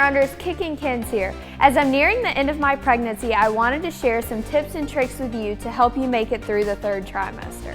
9Rounders, Kickin Kenz here. As I'm nearing the end of my pregnancy, I wanted to share some tips and tricks with you to help you make it through the third trimester.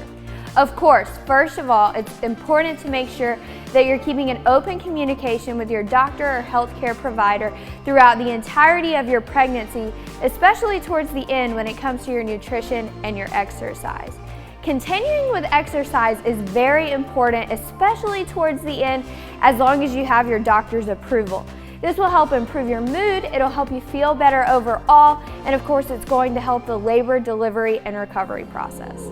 Of course, first of all, it's important to make sure that you're keeping an open communication with your doctor or healthcare provider throughout the entirety of your pregnancy, especially towards the end when it comes to your nutrition and your exercise. Continuing with exercise is very important, especially towards the end, as long as you have your doctor's approval. This will help improve your mood, it'll help you feel better overall, and of course it's going to help the labor, delivery, and recovery process.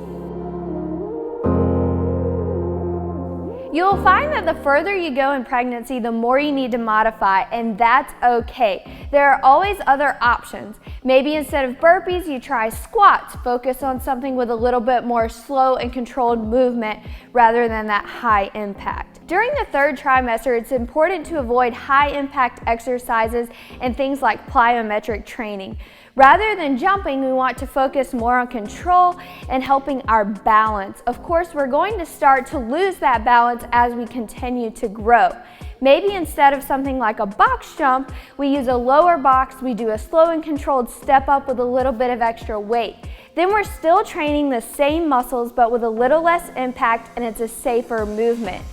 You'll find that the further you go in pregnancy, the more you need to modify, and that's okay. There are always other options. Maybe instead of burpees, you try squats. Focus on something with a little bit more slow and controlled movement rather than that high impact. During the third trimester, it's important to avoid high impact exercises and things like plyometric training. Rather than jumping, we want to focus more on control and helping our balance. Of course, we're going to start to lose that balance as we continue to grow. Maybe instead of something like a box jump, we use a lower box, we do a slow and controlled step up with a little bit of extra weight. Then we're still training the same muscles but with a little less impact, and it's a safer movement.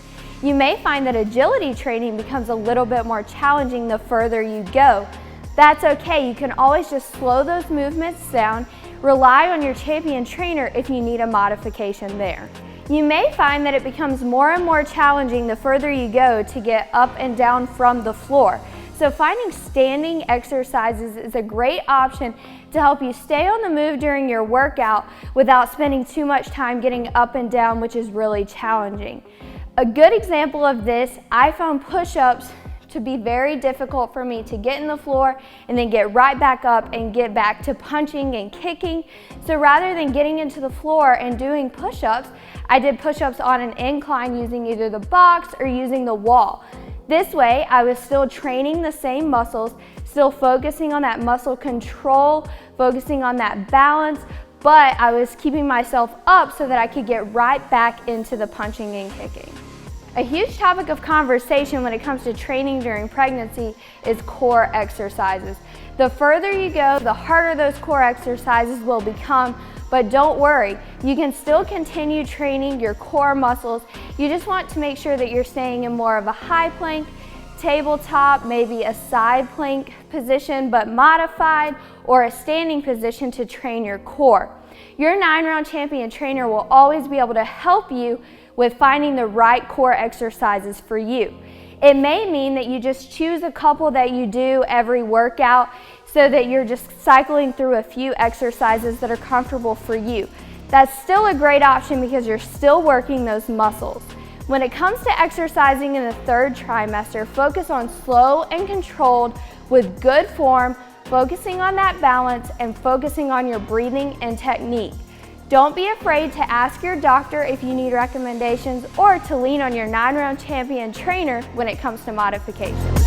You may find that agility training becomes a little bit more challenging the further you go. That's okay, you can always just slow those movements down, rely on your champion trainer if you need a modification there. You may find that it becomes more and more challenging the further you go to get up and down from the floor. So finding standing exercises is a great option to help you stay on the move during your workout without spending too much time getting up and down, which is really challenging. A good example of this, I found push-ups to be very difficult for me to get in the floor and then get right back up and get back to punching and kicking. So rather than getting into the floor and doing push-ups, I did push-ups on an incline using either the box or using the wall. This way, I was still training the same muscles, still focusing on that muscle control, focusing on that balance, but I was keeping myself up so that I could get right back into the punching and kicking. A huge topic of conversation when it comes to training during pregnancy is core exercises. The further you go, the harder those core exercises will become, but don't worry, you can still continue training your core muscles. You just want to make sure that you're staying in more of a high plank, tabletop, maybe a side plank position, but modified, or a standing position to train your core. Your 9Round champion trainer will always be able to help you with finding the right core exercises for you. It may mean that you just choose a couple that you do every workout so that you're just cycling through a few exercises that are comfortable for you. That's still a great option because you're still working those muscles. When it comes to exercising in the third trimester, focus on slow and controlled with good form, focusing on that balance and focusing on your breathing and technique. Don't be afraid to ask your doctor if you need recommendations or to lean on your 9Round champion trainer when it comes to modifications.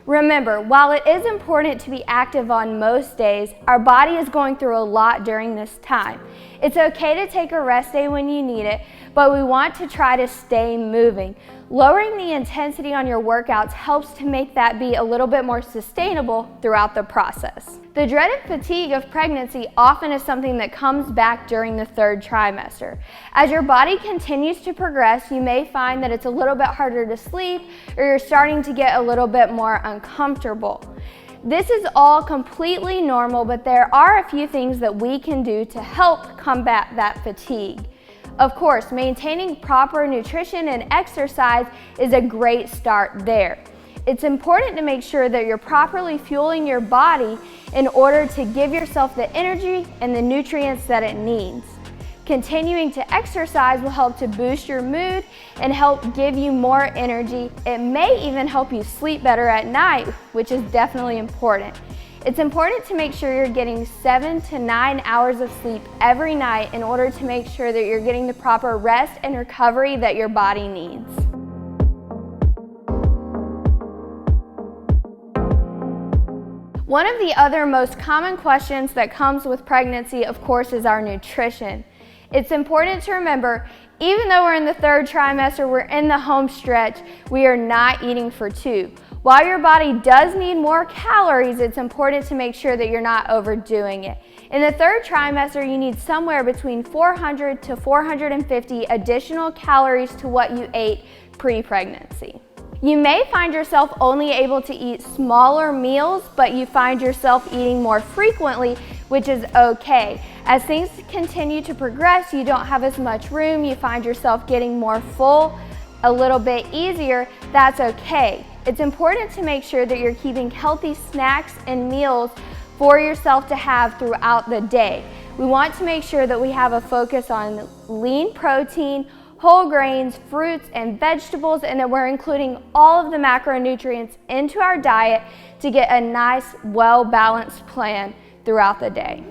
Remember, while it is important to be active on most days, our body is going through a lot during this time. It's okay to take a rest day when you need it, but we want to try to stay moving. Lowering the intensity on your workouts helps to make that be a little bit more sustainable throughout the process. The dreaded fatigue of pregnancy often is something that comes back during the third trimester. As your body continues to progress, you may find that it's a little bit harder to sleep or you're starting to get a little bit more uncomfortable. This is all completely normal, but there are a few things that we can do to help combat that fatigue. Of course, maintaining proper nutrition and exercise is a great start there. It's important to make sure that you're properly fueling your body in order to give yourself the energy and the nutrients that it needs. Continuing to exercise will help to boost your mood and help give you more energy. It may even help you sleep better at night, which is definitely important. It's important to make sure you're getting 7 to 9 hours of sleep every night in order to make sure that you're getting the proper rest and recovery that your body needs. One of the other most common questions that comes with pregnancy, of course, is our nutrition. It's important to remember, even though we're in the 3rd trimester, we're in the home stretch, we are not eating for 2. While your body does need more calories, it's important to make sure that you're not overdoing it. In the 3rd trimester, you need somewhere between 400 to 450 additional calories to what you ate pre-pregnancy. You may find yourself only able to eat smaller meals, but you find yourself eating more frequently, which is okay. As things continue to progress, you don't have as much room, you find yourself getting more full a little bit easier, that's okay. It's important to make sure that you're keeping healthy snacks and meals for yourself to have throughout the day. We want to make sure that we have a focus on lean protein, whole grains, fruits, and vegetables, and that we're including all of the macronutrients into our diet to get a nice, well-balanced plan throughout the day.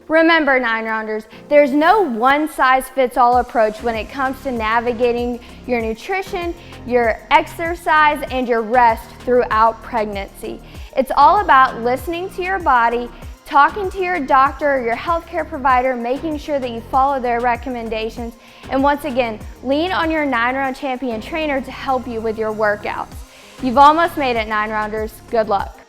Remember, 9-rounders, there's no one-size-fits-all approach when it comes to navigating your nutrition, your exercise, and your rest throughout pregnancy. It's all about listening to your body, talking to your doctor or your healthcare provider, making sure that you follow their recommendations, and once again, lean on your 9-round champion trainer to help you with your workouts. You've almost made it, 9-rounders. Good luck.